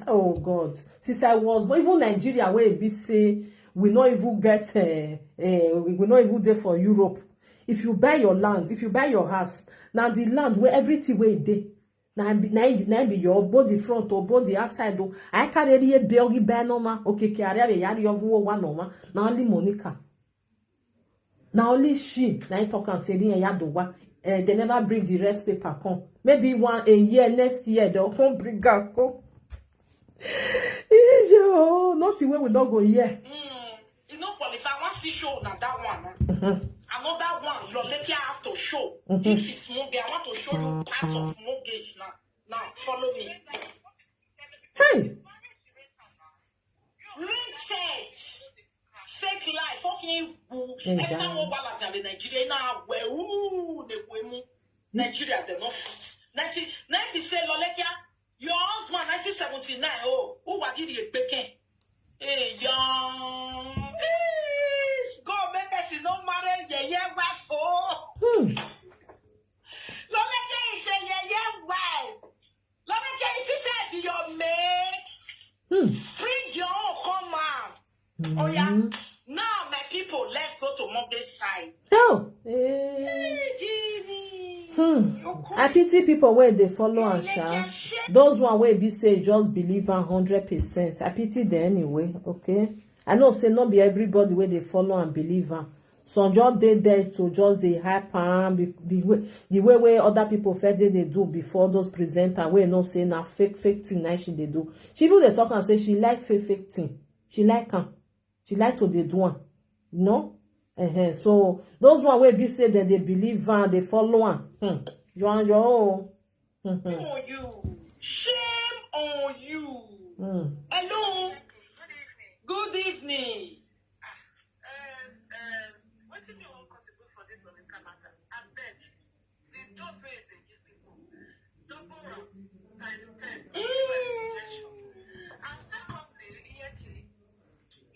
oh God. Since I was but even Nigeria where it be say we not even get we not even there for Europe. If you buy your land, if you buy your house, now the land where everything where it now be your both the front or both the outside though. I can't really buy no ma. Okay, carry a your one no ma. Now only Monica. Now only she now talk and say they never bring the rest paper come. Maybe a year next year they'll come bring her come. Not the way we don't go here. You know, if I want to show now that one, another one, Lolekia have to show. If it's mortgage, I want to show you parts of mortgage now. Now follow me. Hey. Rented. Fake life, fucking extra mobile in Nigeria now. Nigeria, they're not fit. 1990 say Lolekia, your husband 1979. Oh, who was you the baking? Hey, young. God make us no marry the year wife. Oh, Lolekia is a year wife. Lolekia, it is a your mate. Bring your own come out. Oh yeah. Now my people, let's go to mortgage side. Oh. I pity people where they follow and share. Those one where be say just believe 100%. I pity them anyway, okay? I know say not be everybody where they follow and believe her. Some just they there to just they happen the way where other people felt they do before those presenter where no say now fake thing now she they do. She even they talk and say she like fake thing. She like her. She like to do one, you know. So those one where be say that they believe and they follow one. You on your own. Shame on you. Shame on you. Hello. Good evening. What do you want to contribute for this on the matter? I bet the dose where they give people double round times 10 injection. And secondly,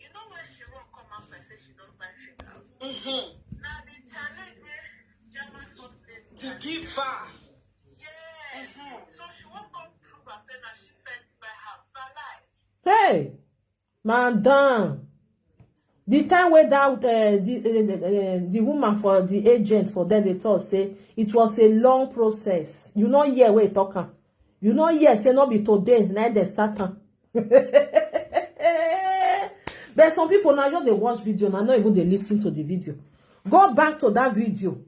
you know when she won't come outside say she don't buy fake house. Now the challenge where German first lady to give her. Yes. So she won't come prove herself that she said buy house. But lie. Hey. Madam, the time where that the woman for the agent for them, they talk say it was a long process. You know hear where talking. You know hear say not be today, now they start am. But some people now just they watch video and not even they listen to the video. Go back to that video.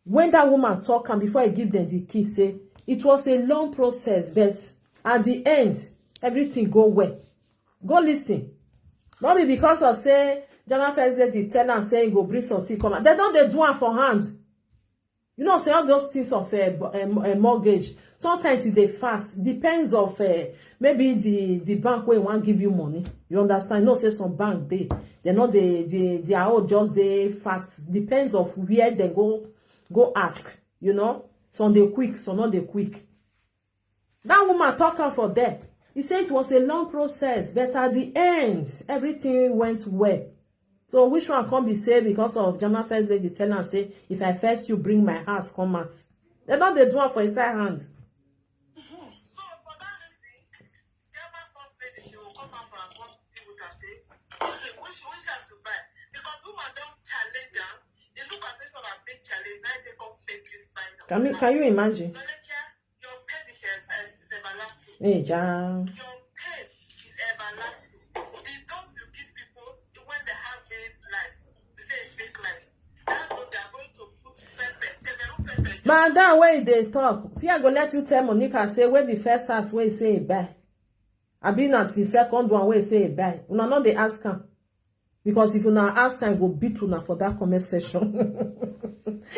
When that woman talk and before I give them the key, say it was a long process, but at the end, everything go well. Go listen. Not be because of say Jama first lady tell and say go bring something come. They don't they do it for hand. You know, say all those things of a mortgage. Sometimes they fast. Depends of maybe the bank where want give you money. You understand? No, say some bank they know they are all just they fast. Depends of where they go ask. You know, some they quick, some not they quick. That woman talking for that. He said it was a long process, but at the end, everything went well. So which one can be say because of Jama first lady tell and say, if I first you bring my house, come out. They don't they do it for inside hand. So for that reason, Jama first lady, she will come out for a one people to say, which has to buy. Because woman don't challenge her. It look as if it's a big challenge. Now they come fake this time. Can you imagine? Your pain is everlasting. Hey, ja. Your pain is everlasting. The dogs you give people when they have real life, you say it's fake life. That dog they are going to put pepper. They don't pepper. But that way they talk. Fear go let you tell Monica say where the first house where say it buy. I been at the second one where say it buy. Una not they ask her. Because if you now ask her, go beat una for that comment section.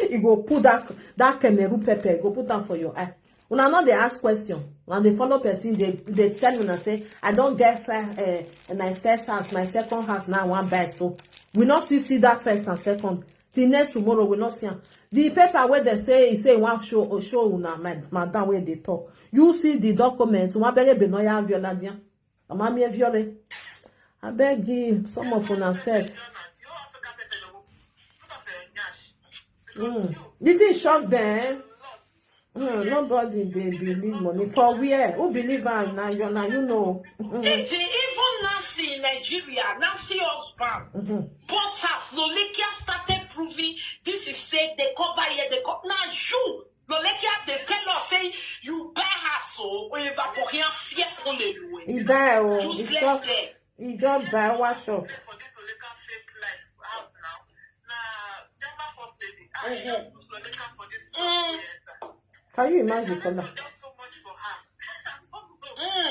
You go put that Cameroon pepper, go put that for your eye. Una not they ask question. When they follow person, they tell you and say, I don't get my first house, my second house now one buy. So we not see that first and second. Till next tomorrow we not see them. The paper where they say one show una madam where they talk. You see the documents. One beg be no ya viola dia. Ama mi viole. I beg you, some of una self. Did it shock them? Nobody they believe money for where? Who believe her now? You know. Even Nancy in Nigeria, Nancy husband, bought half. Lolekia started proving this is fake. They cover here. They cover now. You Lolekia, they tell us say you buy her so or you va pour rien fier qu'on les loue. He die. He just buy what shop. For this Lolekia fake life house now. Now, Jama first lady, I just put Lolekia for this. Can you imagine, Kola? Just too much for her.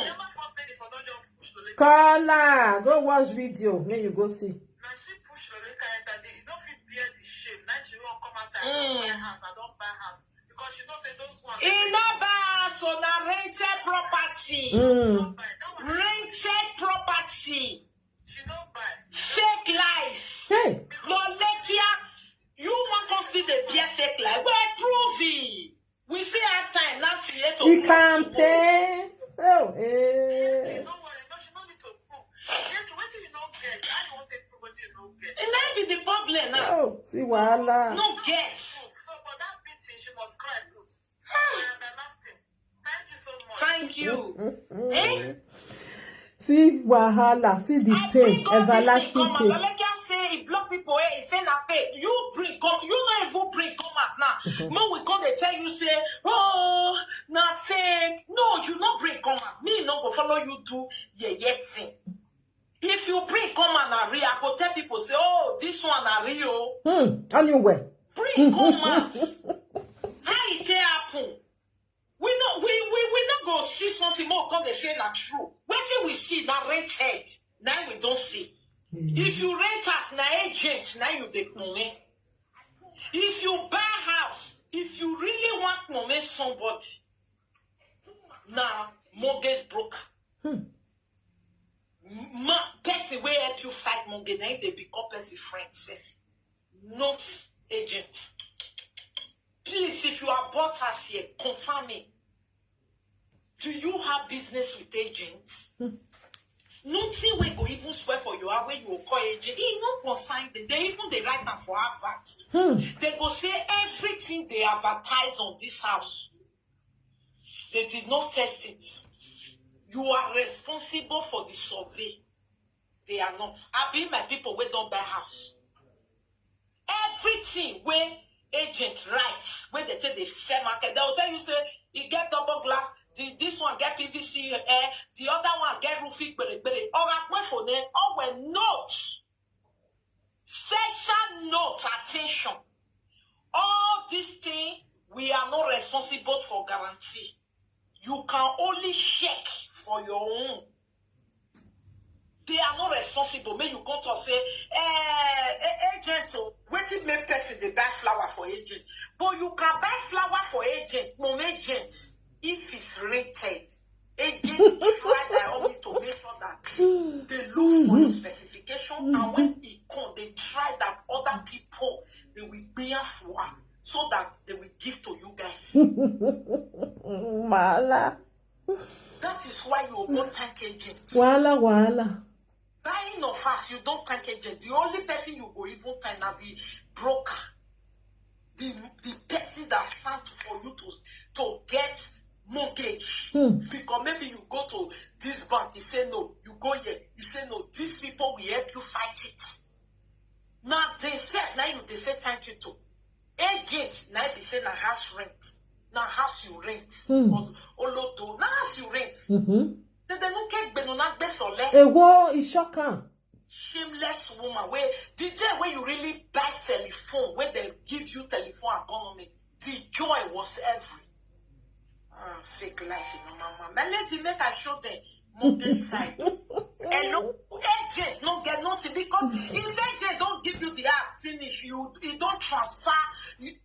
Jama first lady for not just push Lolekia. Kola, go watch video. Then you go see. Now she push Lolekia enter there. You don't feel bear the shame. Now she won't come outside. I don't buy house. I don't buy house. Because she don't say those ones. In a bar, so na rented property. Rented property. She don't buy. Fake life. Hey. Lolekia, you want us to be a fake life? We're proving. We still have time not to yet to He can pay. Oh, Don't worry. No, she don't need to prove. What do you don't get? I don't take proof what you don't get. And that be the problem now. oh, see wahala. No get. So for that beating, she must cry blues. Thank you so much. Thank you. See wahala. See the pain. Everlasting pain. Lolekia say he block people. He say na fake. You bring come. You don't even bring come out now. No, we come they tell you say, oh, na fake. No, you not bring come out. Me no go follow you do yet thing. If you bring come out na real, I go tell people say, oh, this one na real. Anyway. Bring come out. How it happen? We not go see something more come they say not true. What till we see now rented, now we don't see. If you rent us now agent, now you take money. If you buy house, if you really want money somebody, now mortgage broker. Person will help you fight mortgage, now they become person friends. Not agent. Please, if you are bought us here, confirm me. Do you have business with agents? Nothing we go even swear for you when you call agent. He not consign them. They even they write them for advert. They go say everything they advertise on this house. They did not test it. You are responsible for the survey. they are not. I be my people where don't buy house. Everything where agent writes, where they say they sell market, they will tell you, say, you get double glass, this one get PVC air, the other one get roofing, or I went for them, or when notes, special notes, attention. All this thing, we are not responsible for guarantee. You can only check for your own. They are not responsible. May you come to say, agent, waiting make person they buy flower for agent. But you can buy flower for agent, no agent, if it's rated. Agent try their only to make sure that they look for your specification, and when it come, they try that other people they will be for, so that they will give to you guys. Wala. That is why you go thank agents. Wala. Buying of us, you don't thank agent. The only person you go even thank now the broker, the person that stands for you to get mortgage. Because maybe you go to this bank, you say no. You go here, you say no. These people will help you fight it. Now they say thank you to agent. Now they say now house rent. Now house you rent. Olodo. Now house you rent. They don't get benona besole. Ewo ishokan. Shameless woman. Where the day when you really buy telephone, where they give you telephone autonomy, the joy was every. Fake life, you know, mama. But let's make I show them mortgage side. And no agent don't get nothing, because if agent don't give you the ass finish, you don't transfer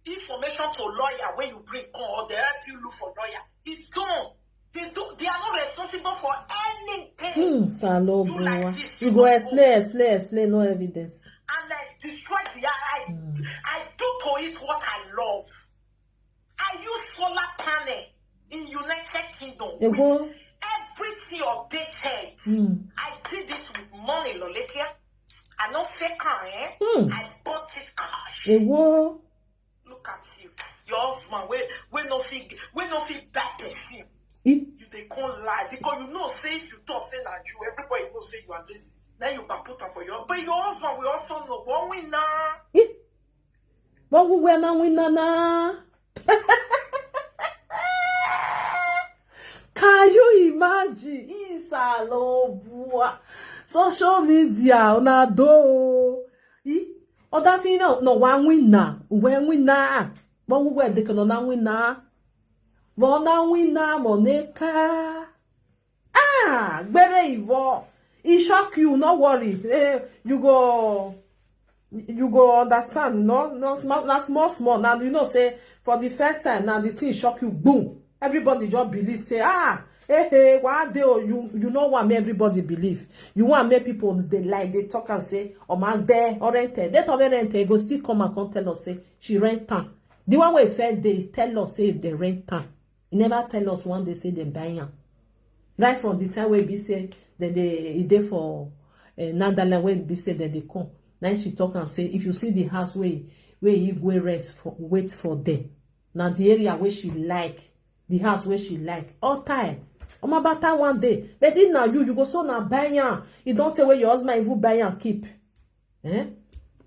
information to lawyer when you bring call, or they help you look for lawyer. It's done. They are not responsible for anything. Do like this, you go explain, no evidence. And I destroy the I do to it what I love. I use solar panel in United Kingdom with everything updated. I did it with money, Lolekia. I not fake I bought it cash. Look at you. Your husband, we no feel bad perfume. You they can't lie, because you know, say if you talk say that you, everybody will say you are lazy. Then you can put on for your, but your husband will also know one winner. What we were now winner na? Can you imagine? Isalobua social media una do. Other thing no one winner. When winner. What we were they can on winner. Bona winner Monica. Better Ivo. It shock you, no worry. You go understand, no? Not small. Now you know, say for the first time, now the thing shock you, boom. Everybody just believe, say, hey, why they you know what make everybody believe. You want make people they talk and say, oh man, there or rented. They told me rented, go still come and come tell us, say, she rent time. The one way fair they tell us say if they rent time. Never tell us one day say they buy. Right from the time where be say then they dey for Netherlands where be say that they come. Now she talk and say if you see the house where you go rent for wait for them. Now the area where she like, the house where she like, all time. I'm about time one day. But if now you go so now buy. You don't tell where your husband even buy and keep.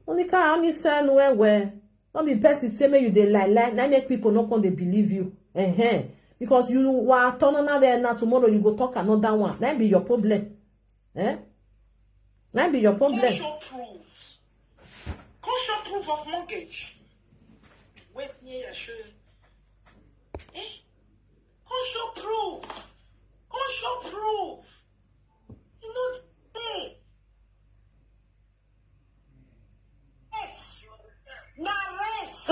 Only can only send where. Don't be person say me you dey lie. Now make people not come they believe you. Because you were turning out there now, tomorrow you go talk another one. That be your problem. That be your problem. Show proof of mortgage. Wait near show. Show proof. Show proof. You know the rent.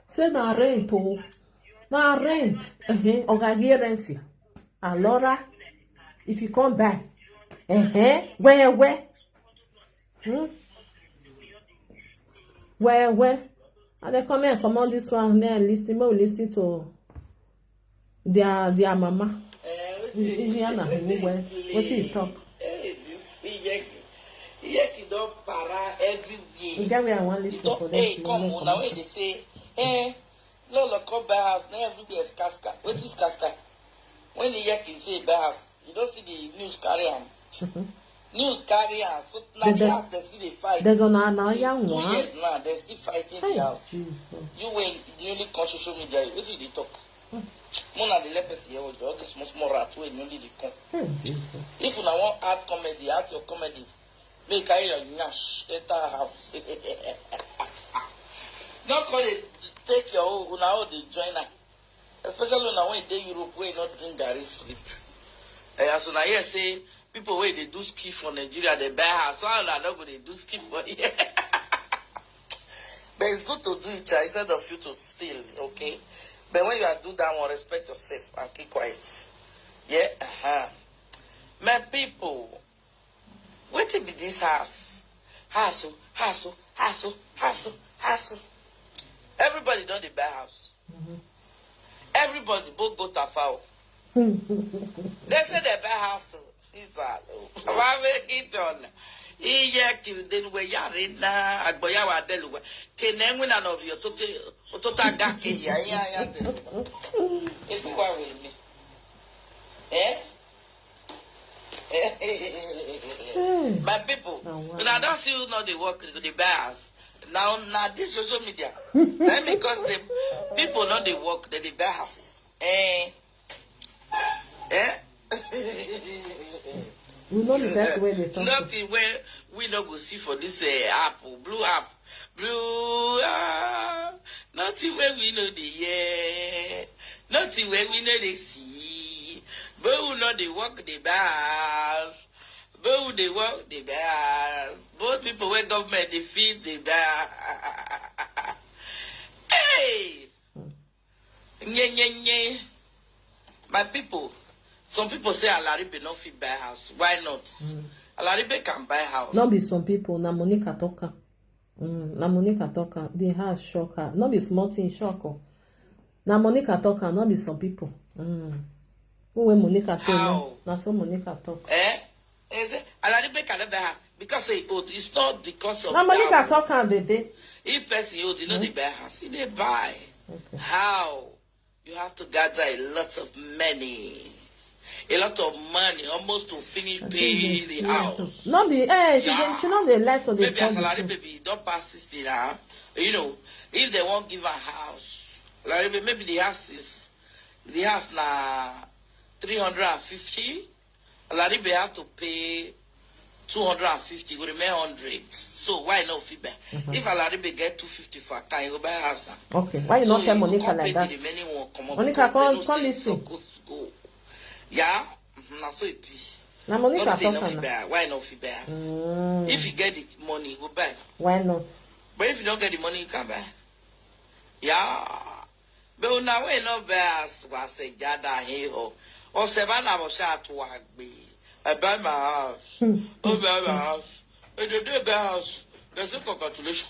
Say na rent oh. Na rent. Okay, rent. And Laura, if you come back. Where? Where? And they come here, come on this one, man, listen to their mama. What do you talk? You don't para everywhere. You get where I want to listen for them. Hey, come on, now when they say, Lola, come buy house, now everywhere is casca. What is casca? When the yak say buy house, You don't see the news carrier. News carrier. So now They- the they- house they see the fight. They're gonna know Since young 2 one. years now, they're still fighting Hey, the house. Jesus. You when newly on social media, what did they talk? One of the lepers here with all this small rat way newly they come. Hey, Jesus. If you want art comedy, art your comedy, make I your nash enter house. Don't call it take your own now the joiner. Especially when they Europe where you not drink Gary sleep. So now here say people where they do ski for Nigeria, they buy house. So I'm not going to do ski for here. But it's good to do it instead of you to steal, okay? But when you are doing that one, respect yourself and keep quiet. Yeah, My people, what be this house? Hassle. Everybody don't they buy house. Everybody both go to foul. They say they buy house. Why make it on? Iya then we are in Agboya wa Deluwa. Kenen win an of your total gaki. Yeah. It's why with me. My people, when I don't see you know the work, the bears. Now this social media. Because people know the work, they buy house. We know the best way they talk. Nothing where we not go see for this app, blue app. Nothing where we know the nothing where we know the see. But we know the work the bars. But they work the bars. Both people where government they feed the bar. Hey! Nye. My people. Some people say Alaribe not fit buy house. Why not? Alaribe can buy house. Not be some people. Na Monica talker. Na Monica talker. The house shock her. Not be small thing shock her. Na Monica talker. Not be some people. When Monica say no, na so Monica talk. Is it? Alaribe can buy house because it's not because of. Na Monica talker the day. If person you know they buy house, they buy. Okay. How? You have to gather a lot of money. A lot of money, almost to finish paying the house. Not be, she not the light of the maybe a salary baby don't pass 60 now. You know, if they won't give a house, maybe the house now 350. Alaribe have to pay 250, will remain 100. So why not feedback? If Alaribe get 250 for a car, you go buy a house now. Okay, why you not tell Monica like that? Monica, come listen. Yeah, now so it be. Now Monica talking now. Why not feedback? If you get the money, you go buy. Why not? But if you don't get the money, you can't buy. Yeah. But now we no buy as was a jada here. Or Savannah was shot to work. I buy my house. Oh, buy my house. And you do buy house. There's a congratulations.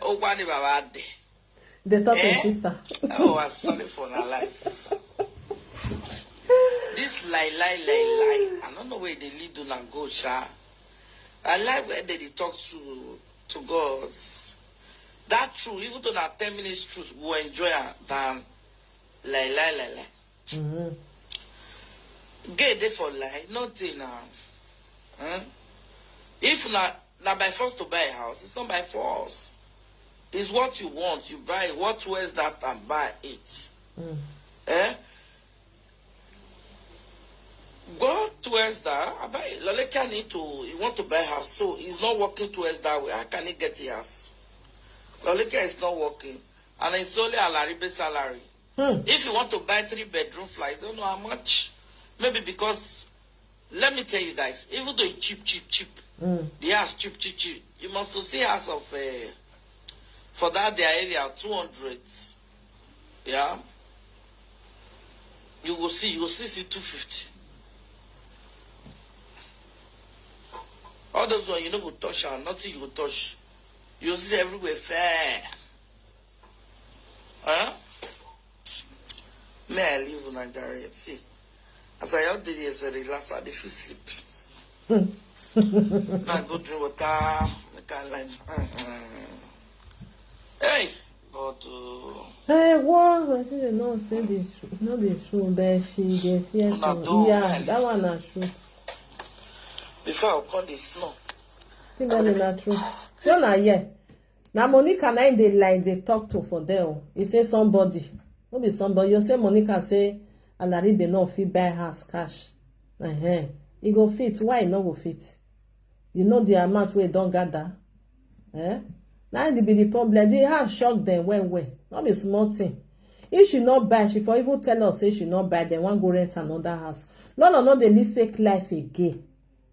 Oh, one of our day. They talk to sister. Oh, I'm sorry for my life. This lie. I don't know where they lead on and go, Sha. I like where they talk to girls. That true, even though that 10 minutes truth, we'll enjoy it than lie. Get there for lie, nothing now. If not by force to buy a house, it's not by force. It's what you want, you buy it. What wears that and buy it. Go towards that. I buy Loleka he want to buy a house, so he's not working towards that way. How can he get the house? Loleka is not working. And it's only Alaribe salary. If you want to buy 3-bedroom flat, I don't know how much. Maybe because, let me tell you guys, even though it's cheap, the house cheap. You must see house of, for that their area, 200. Yeah. You will see 250. All those ones, you know, will touch her, nothing you will touch. You'll see everywhere fair. May I live in Nigeria? See, as I out there, as I relax, I feel sleep. I go drink water, I can't like. Hey, But Hey, what? She did not say this. It's not the truth, but she dey fear to. Yeah, that one na truth. before I call the snow. Think that is not truth. So na yeah. Now Monica na dey like they talk to for there. He say somebody. No be somebody. You say Monica say Alaribe no fit buy house cash. He go fit. Why he no go fit? You know the amount wey don gather. Now it be the problem. The house shock them well. Not be small thing. If she not buy, she for even tell us say she not buy, then one go rent another house. No, they live fake life again.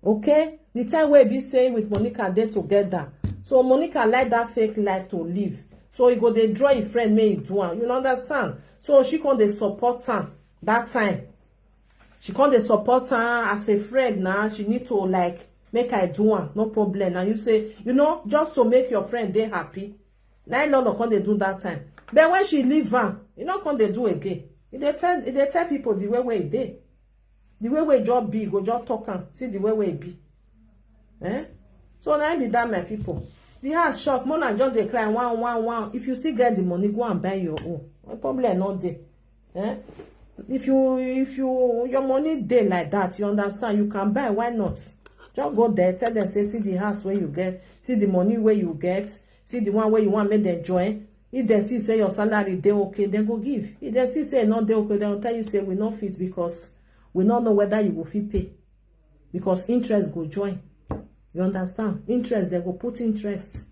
Okay? The time where be saying with Monica they together. So Monica like that fake life to live. So he go they draw a friend may do one. You understand? So she can they support her that time. She can they support her as a friend now. She need to like make I do one, no problem. And you say, you know, just to make your friend they happy. Now no can they do that time. Then when she leave her, you know can they do again. They tell people the way they. The way job be, go just talk and see the way it be. So now be that my people. The house shock, more than just they cry one. If you still get the money, go and buy your own. No problem not there. If your money there like that, you understand, you can buy, why not? Just go there, tell them, say, see the house where you get, see the money where you get, see the one where you want make them join. If they see say your salary they okay, then go give. If they see say not they okay, they'll tell you say we not fit because we don't know whether you will fit pay. Because interest go join. You understand? Interest, they go put interest.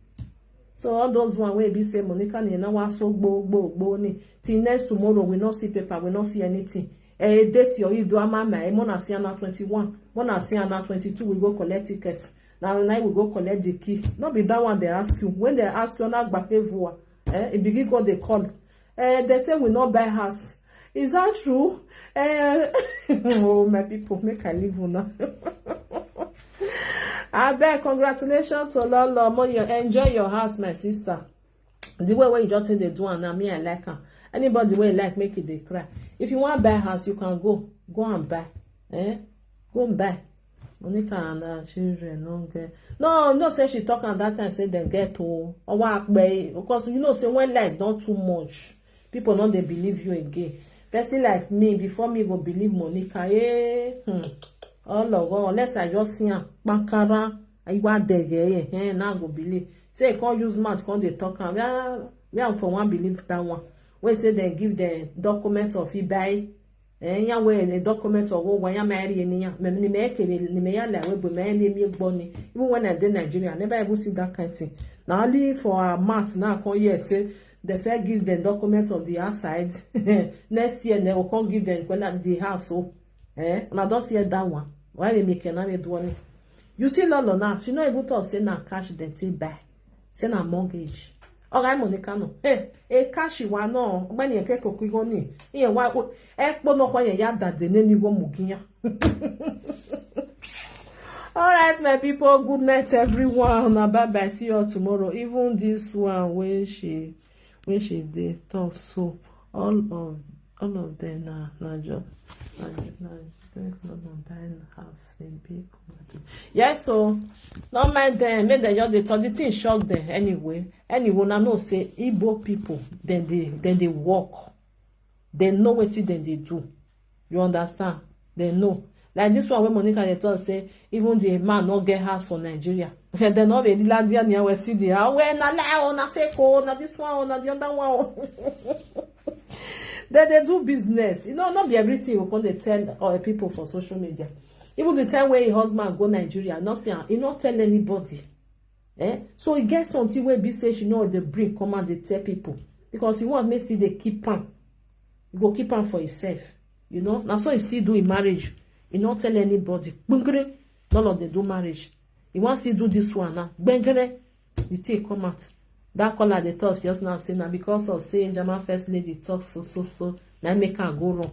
So all those one where be say Monica ni na wa so gbo ni. Till next tomorrow we not see paper, we not see anything. Date your ido amama, mona see na 21, mona see na 22, we go collect tickets. Now we go collect the key. Not be that one they ask you. When they ask you na gbakevua, it begin go they call. They say we not buy house. Is that true? Oh my people, make I leave now. I beg, congratulations to Lolo. You enjoy your house, my sister. The way you just think they do, and me, I like her. Anybody way like make it they cry. If you want to buy a house, you can go and buy. Go and buy. Monica and her children don't get. No, say she talk at that time, say they get to or what because you know, say when life not too much, people not they believe you again. Person like me, before me go believe Monica, all of unless I just see her Bankara, I want there, now go believe. Say can't use mouth, can't they talk and we are for one believe that one. When say they give the document of buy, ya way the document of when you marry any me make me ya la we be me bonny. Even when I did Nigeria, I never ever see that kind of thing. Now only for a month now come here say they fair give the document of the outside. Next year they will come give them when the house and I don't see that one. Why they make another do you see Lolo now? She not able to say na cash they take buy. Say na mortgage. Alright, Monica no. Cash wa no. When you get kokigo ni. Iye wa no kwa ya dade ne ni go muginya. Alright, my people. Good night, everyone. Bye bye. See you all tomorrow. Even this one when she they talk so all of them na just buying house in big. Yeah, so not mind them. Make them just the thing shock them anyway. Anyone I know say Igbo people then they walk. They know what then they do. You understand? They know. Like this one when Monica they tell say even the man not get house for Nigeria. They not very landia near we see the house. When na lie na fake na this one na the other one. Then they do business. You know, not be everything you can tell other people for social media. Even the time where your husband go Nigeria, not say he not tell anybody. So he gets something where be say she know they bring come and they tell people. Because he want me see they keep on. You go keep on for himself. You know? Now so he still do in marriage. He not tell anybody. Bungre, none of them do marriage. He wants to do this one now. Bengre, you take come out. That color they talk just now say now because of saying German first lady talk so now make her go wrong.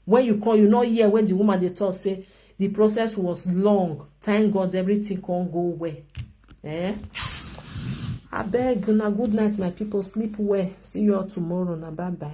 When you call, you not hear when the woman they talk say the process was long. Thank God everything can't go well. I beg you now, good night, my people. Sleep well. See you all tomorrow. Now bye bye.